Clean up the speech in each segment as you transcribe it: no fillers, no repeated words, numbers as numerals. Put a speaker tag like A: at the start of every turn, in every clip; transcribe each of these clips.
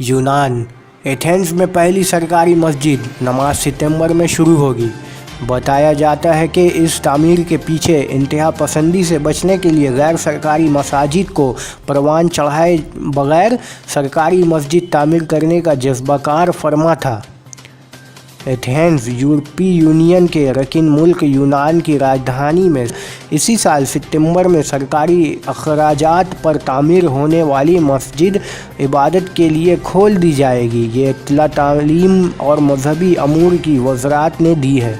A: यूनान एथेंस में पहली सरकारी मस्जिद नमाज सितंबर में शुरू होगी। बताया जाता है कि इस तामीर के पीछे इंतहा पसंदी से बचने के लिए गैर सरकारी मसाजिद को परवान चढ़ाए बगैर सरकारी मस्जिद तामीर करने का जज्बाकार फरमा था। एथेंस यूरोपीय यूनियन के रकीन मुल्क यूनान की राजधानी में इसी साल सितंबर में सरकारी अखराजात पर तामीर होने वाली मस्जिद इबादत के लिए खोल दी जाएगी। ये इत्तला तालीम और मजहबी अमूर की वज़ारत ने दी है।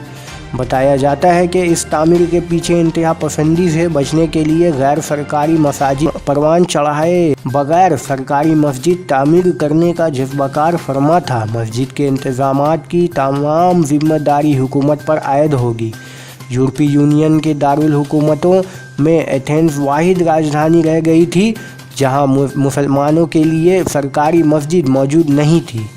A: बताया जाता है कि इस तामीर के पीछे इंतहा पसंदी से बचने के लिए गैर सरकारी मसाजिद परवान चढ़ाए बगैर सरकारी मस्जिद तामीर करने का जज्बाकार फरमा था। मस्जिद के इंतज़ामात की तमाम जिम्मेदारी हुकूमत पर आयद होगी। यूरोपीय यूनियन के दारुल हुकूमतों में एथेंस वाहिद राजधानी रह गई थी जहां मुसलमानों के लिए सरकारी मस्जिद मौजूद नहीं थी।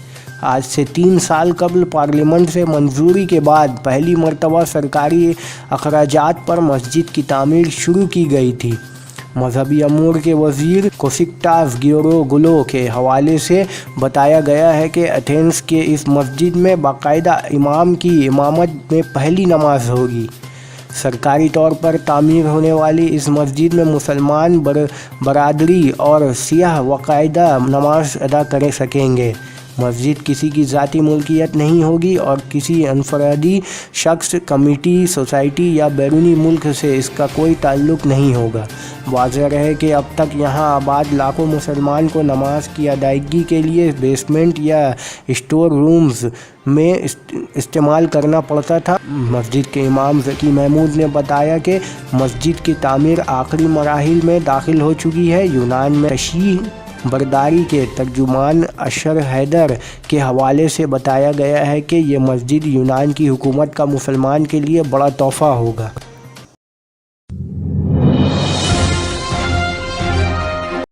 A: आज से 3 साल कबल पार्लियामेंट से मंजूरी के बाद पहली मरतबा सरकारी अखराजात पर मस्जिद की तामीर शुरू की गई थी। मजहबी अमूर के वज़ीर कोसिस्टास गियोरोगुलो के हवाले से बताया गया है कि एथेंस के इस मस्जिद में बाकायदा इमाम की इमामत में पहली नमाज होगी। सरकारी तौर पर तामीर होने वाली इस मस्जिद में मुसलमान बरादरी और सियाह बाकायदा नमाज अदा कर सकेंगे। मस्जिद किसी की ज़ाती मुल्कियत नहीं होगी और किसी अनफरादी शख्स, कमेटी, सोसाइटी या बैरूनी मुल्क से इसका कोई ताल्लुक़ नहीं होगा। वाज़ेह रहे कि अब तक यहाँ आबाद लाखों मुसलमान को नमाज की अदायगी के लिए बेसमेंट या स्टोर रूम्स में इस्तेमाल करना पड़ता था। मस्जिद के इमाम ज़की महमूद ने बताया कि मस्जिद की तामीर आखिरी मराहिल में दाखिल हो चुकी है। यूनान में तशीह बरदारी के तर्जुमान अशर हैदर के हवाले से बताया गया है कि ये मस्जिद यूनान की हुकूमत का मुसलमान के लिए बड़ा तोहफ़ा होगा।